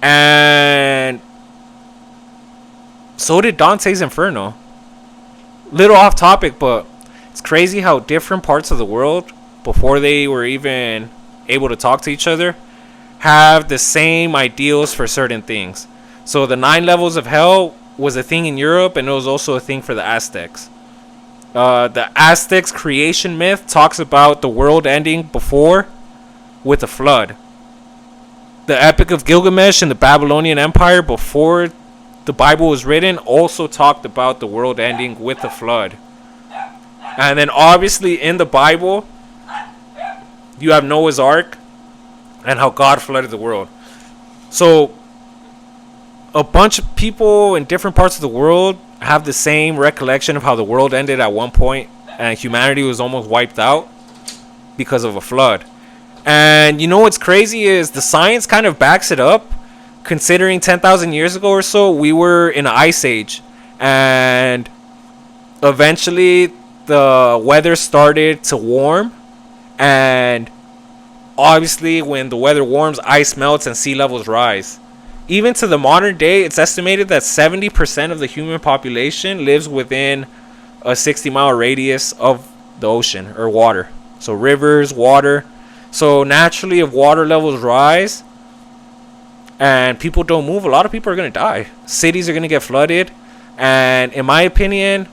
and so did Dante's Inferno. Little off topic, but it's crazy how different parts of the world, before they were even able to talk to each other, have the same ideals for certain things. So the 9 levels of hell was a thing in Europe, and it was also a thing for the Aztecs. The Aztecs creation myth talks about the world ending before with a flood. The Epic of Gilgamesh in the Babylonian Empire, before the Bible was written, also talked about the world ending with a flood. And then obviously in the Bible, you have Noah's Ark and how God flooded the world. So a bunch of people in different parts of the world have the same recollection of how the world ended at one point and humanity was almost wiped out because of a flood. And you know what's crazy is the science kind of backs it up, considering 10,000 years ago or so, we were in an ice age. And eventually the weather started to warm. And obviously when the weather warms, ice melts and sea levels rise. Even to the modern day, it's estimated that 70% of the human population lives within a 60-mile radius of the ocean or water. So rivers, water. So naturally, if water levels rise and people don't move, a lot of people are going to die. Cities are going to get flooded. And in my opinion,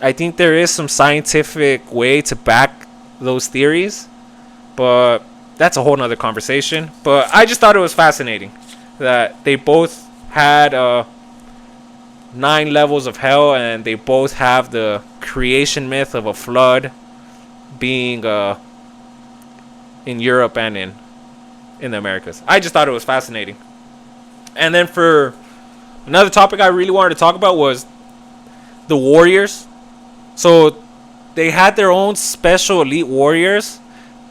I think there is some scientific way to back those theories. But that's a whole nother conversation. But I just thought it was fascinating that they both had 9 levels of hell, and they both have the creation myth of a flood being in Europe and in the Americas. I just thought it was fascinating. And then for another topic I really wanted to talk about was the warriors. So they had their own special elite warriors,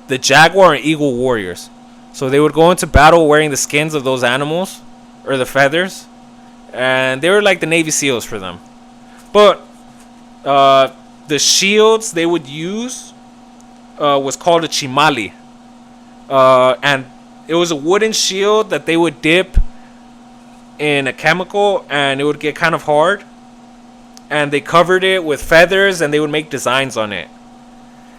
the Jaguar and Eagle warriors. So they would go into battle wearing the skins of those animals, or the feathers, and they were like the Navy SEALs for them. But the shields they would use was called a chimali, and it was a wooden shield that they would dip in a chemical, and it would get kind of hard, and they covered it with feathers, and they would make designs on it.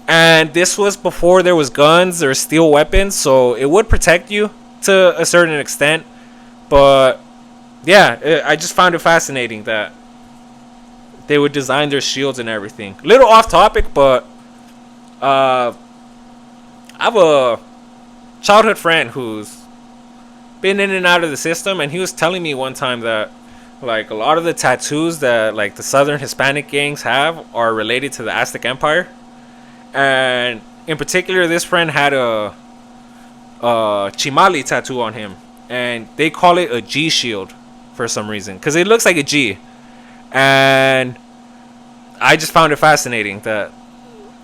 And this was before there was guns or steel weapons, so it would protect you to a certain extent. But yeah, I just found it fascinating that they would design their shields and everything. Little off topic, but I have a childhood friend who's been in and out of the system, and he was telling me one time that like a lot of the tattoos that like the Southern Hispanic gangs have are related to the Aztec Empire. And in particular, this friend had a chimali tattoo on him, and they call it a G shield for some reason, because it looks like a G. And I just found it fascinating that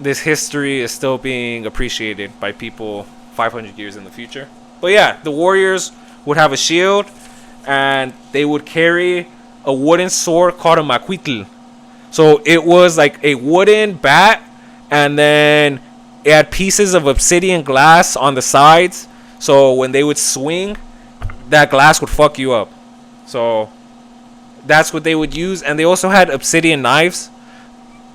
this history is still being appreciated by people 500 years in the future. But yeah, the warriors would have a shield, and they would carry a wooden sword called a macuitl. So it was like a wooden bat, and then It had pieces of obsidian glass on the sides, so when they would swing, that glass would fuck you up. So that's what they would use. And they also had obsidian knives.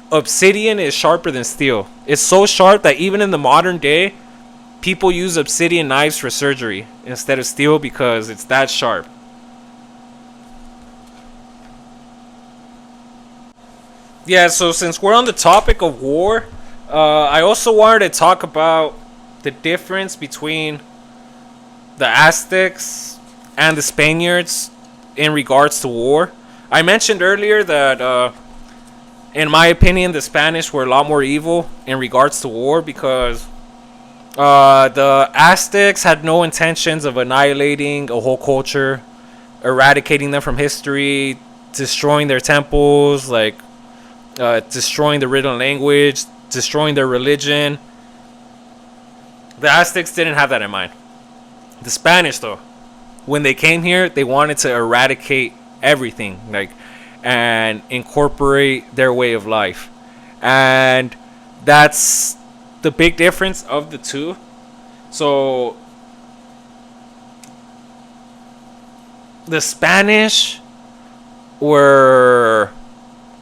Obsidian is sharper than steel. It's so sharp that even in the modern day, people use obsidian knives for surgery instead of steel because it's that sharp. Yeah, so since we're on the topic of war, I also wanted to talk about the difference between the Aztecs and the Spaniards in regards to war. I mentioned earlier that, in my opinion, the Spanish were a lot more evil in regards to war because the Aztecs had no intentions of annihilating a whole culture, eradicating them from history, destroying their temples, destroying the written language, destroying their religion. The Aztecs didn't have that in mind. The Spanish, though, when they came here, they wanted to eradicate everything, and incorporate their way of life. And that's the big difference of the two. So the Spanish were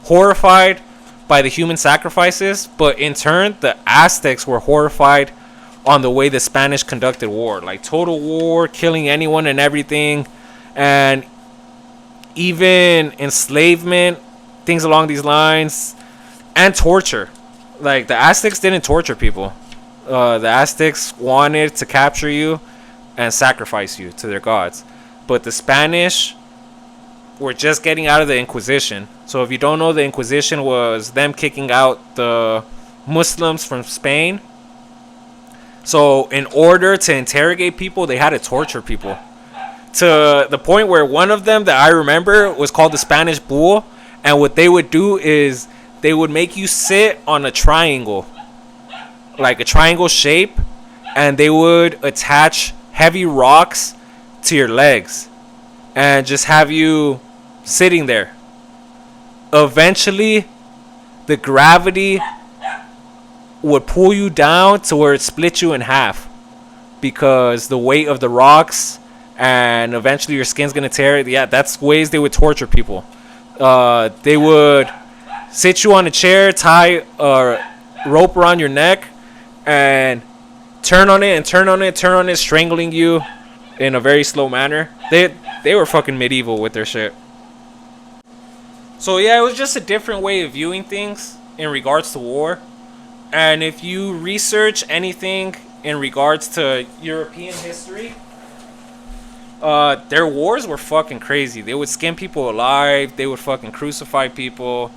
horrified by the human sacrifices, but in turn the Aztecs were horrified on the way the Spanish conducted war, like total war, killing anyone and everything, and even enslavement, things along these lines, and torture. Like, the Aztecs didn't torture people. The Aztecs wanted to capture you and sacrifice you to their gods. But the Spanish were just getting out of the Inquisition. So if you don't know, the Inquisition was them kicking out the Muslims from Spain. So in order to interrogate people, they had to torture people. To the point where one of them that I remember was called the Spanish Bull. And what they would do is they would make you sit on a triangle, like a triangle shape, and they would attach heavy rocks to your legs and just have you sitting there. Eventually, the gravity would pull you down to where it split you in half because the weight of the rocks, and eventually your skin's gonna tear. Yeah, that's ways they would torture people. They would sit you on a chair, tie a rope around your neck, and turn on it, strangling you in a very slow manner. They were fucking medieval with their shit. So yeah, it was just a different way of viewing things in regards to war. And if you research anything in regards to European history, their wars were fucking crazy. They would skin people alive. They would fucking crucify people.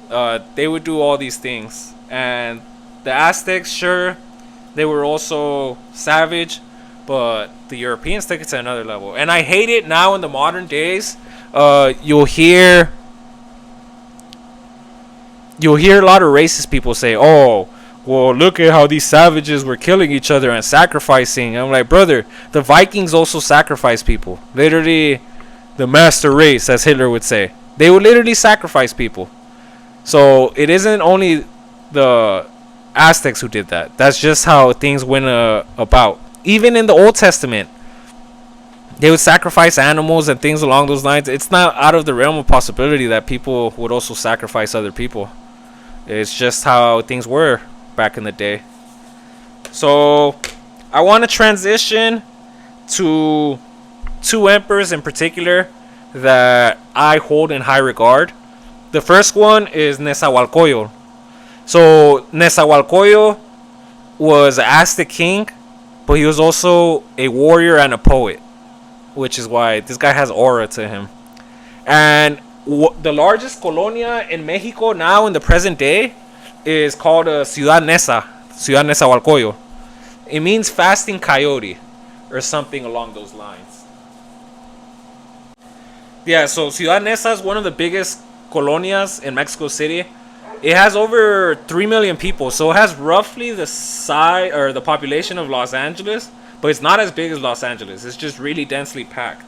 They would do all these things. And the Aztecs, sure, they were also savage, but the Europeans took it to another level. And I hate it now in the modern days. You'll hear a lot of racist people say, "Oh, well, look at how these savages were killing each other and sacrificing." I'm like, brother, the Vikings also sacrificed people. Literally, the master race, as Hitler would say. They would literally sacrifice people. So it isn't only the Aztecs who did that. That's just how things went about. Even in the Old Testament, they would sacrifice animals and things along those lines. It's not out of the realm of possibility that people would also sacrifice other people. It's just how things were back in the day. So I want to transition to two emperors in particular that I hold in high regard. The first one is Nezahualcóyotl. So Nezahualcóyotl was an Aztec king, but he was also a warrior and a poet, which is why this guy has aura to him. And the largest colonia in Mexico now in the present day is called Ciudad Nezahualcóyotl. It means fasting coyote or something along those lines. Yeah, so Ciudad Neza is one of the biggest colonias in Mexico City. It has over 3 million people, so it has roughly the size or the population of Los Angeles, but it's not as big as Los Angeles. It's just really densely packed.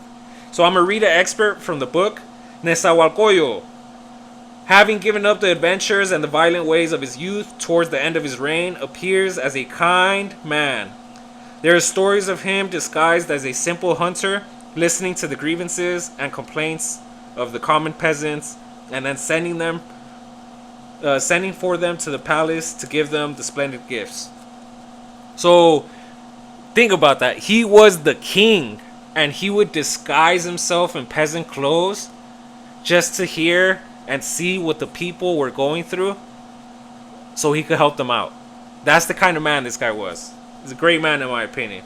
So I'm going to read an excerpt from the book. Nezahualcóyotl, Having given up the adventures and the violent ways of his youth towards the end of his reign, appears as a kind man. There are stories of him disguised as a simple hunter, listening to the grievances and complaints of the common peasants, and then sending for them to the palace to give them the splendid gifts. So, think about that. He was the king, and he would disguise himself in peasant clothes just to hear and see what the people were going through so he could help them out. That's the kind of man this guy was. He's a great man in my opinion.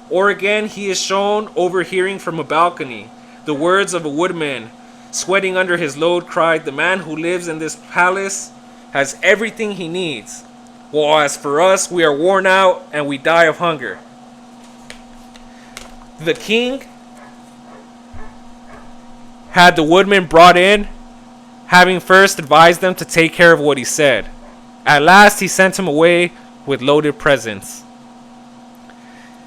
Or again, he is shown overhearing from a balcony the words of a woodman sweating under his load cried, "The man who lives in this palace has everything he needs. While as for us, we are worn out and we die of hunger." The king had the woodman brought in, having first advised them to take care of what he said. At last he sent him away with loaded presents.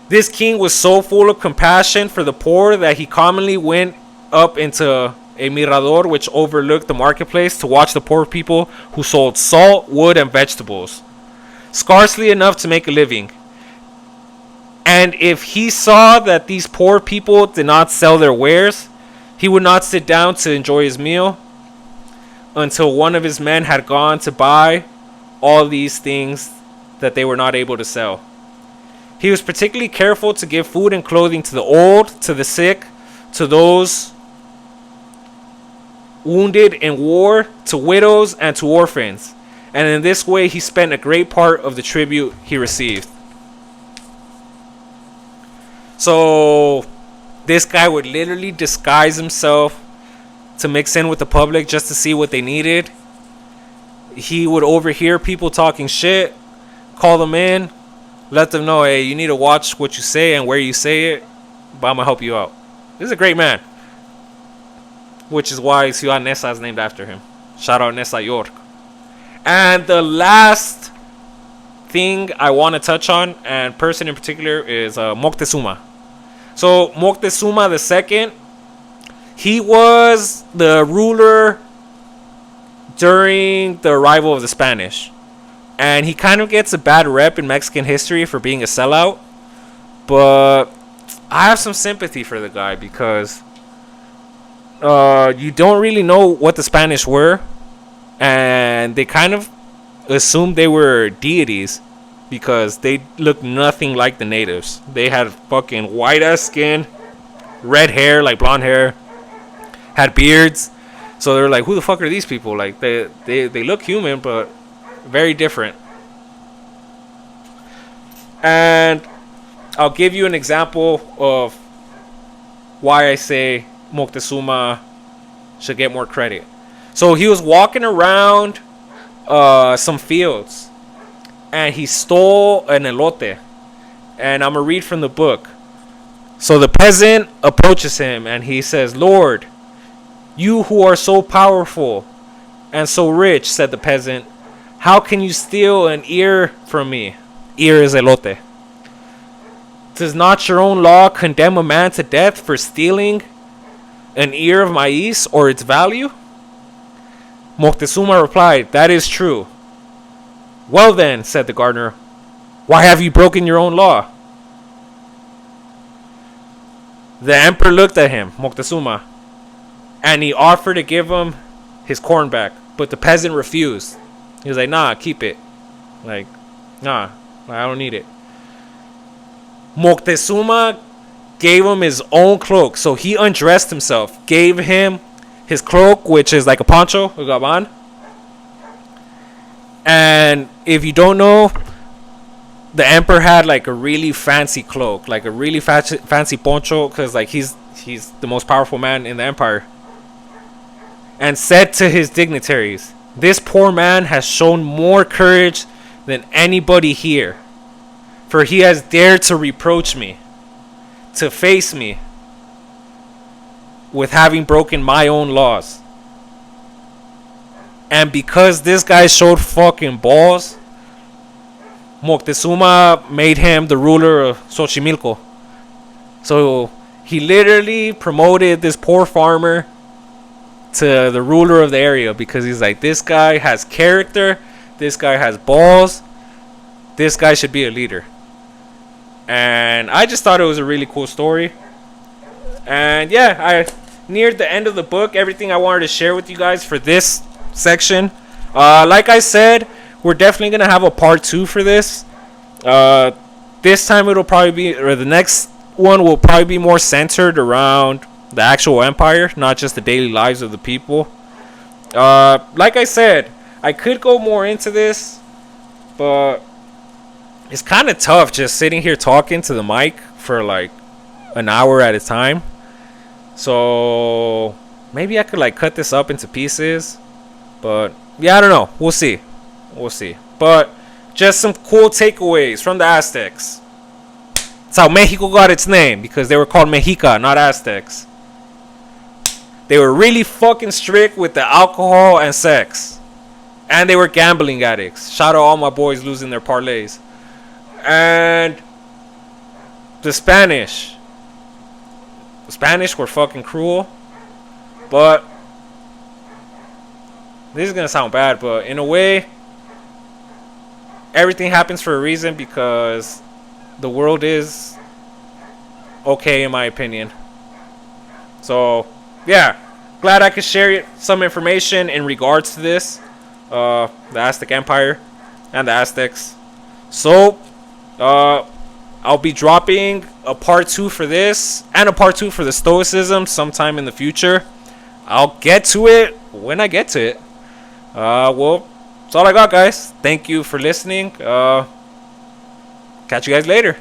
This king was so full of compassion for the poor that he commonly went up into a mirador which overlooked the marketplace to watch the poor people who sold salt, wood, and vegetables, scarcely enough to make a living. And if he saw that these poor people did not sell their wares, he would not sit down to enjoy his meal until one of his men had gone to buy all these things that they were not able to sell. He was particularly careful to give food and clothing to the old, to the sick, to those wounded in war, to widows, and to orphans. And in this way he spent a great part of the tribute he received. So this guy would literally disguise himself to mix in with the public just to see what they needed. He would overhear people talking shit, call them in, let them know, hey, you need to watch what you say and where you say it, but I'm going to help you out. This is a great man. Which is why Ciudad Neza is named after him. Shout out Neza York. And the last thing I want to touch on, and person in particular, is Moctezuma. So Moctezuma II, he was the ruler during the arrival of the Spanish. And he kind of gets a bad rep in Mexican history for being a sellout. But I have some sympathy for the guy because you don't really know what the Spanish were. And they kind of assumed they were deities because they looked nothing like the natives. They had fucking white ass skin, red hair, like blonde hair, had beards. So they're like, who the fuck are these people? Like they look human, but very different. And I'll give you an example of why I say Moctezuma should get more credit. So he was walking around some fields and he stole an elote. And I'm going to read from the book. So the peasant approaches him and he says, "Lord, you who are so powerful and so rich," said the peasant, "how can you steal an ear from me?" Ear is elote. "Does not your own law condemn a man to death for stealing an ear of maize or its value?" Moctezuma replied, "That is true." "Well then," said the gardener, "why have you broken your own law?" The emperor looked at him, Moctezuma, and he offered to give him his corn back, but the peasant refused. He was like, "Nah, keep it. Like, nah, I don't need it." Moctezuma gave him his own cloak. So he undressed himself, gave him his cloak, which is like a poncho, a gaban. And if you don't know, the emperor had like a really fancy cloak, like a really fancy poncho, because like he's the most powerful man in the empire. And said to his dignitaries, "This poor man has shown more courage than anybody here, for he has dared to reproach me, to face me with having broken my own laws. And because this guy showed fucking balls, Moctezuma made him the ruler of Xochimilco." So he literally promoted this poor farmer to the ruler of the area, because he's like, this guy has character, this guy has balls, this guy should be a leader. And I just thought it was a really cool story. And yeah, I neared the end of the book, everything I wanted to share with you guys for this section. Like I said, we're definitely gonna have a part 2 for this. This time it'll probably be, or the next one will probably be more centered around the actual empire, not just the daily lives of the people. Like I said, I could go more into this, but it's kind of tough just sitting here talking to the mic for like an hour at a time. So maybe I could like cut this up into pieces, but yeah, I don't know. We'll see. But just some cool takeaways from the Aztecs. That's how Mexico got its name, because they were called Mexica, not Aztecs. They were really fucking strict with the alcohol and sex. And they were gambling addicts. Shout out all my boys losing their parlays. And the Spanish. The Spanish were fucking cruel. But this is going to sound bad, but in a way, everything happens for a reason, because the world is okay in my opinion. So yeah, glad I could share some information in regards to this, the Aztec Empire and the Aztecs. So I'll be dropping a part 2 for this and a part 2 for the Stoicism sometime in the future. I'll get to it when I get to it. Well, that's all I got, guys. Thank you for listening. Catch you guys later.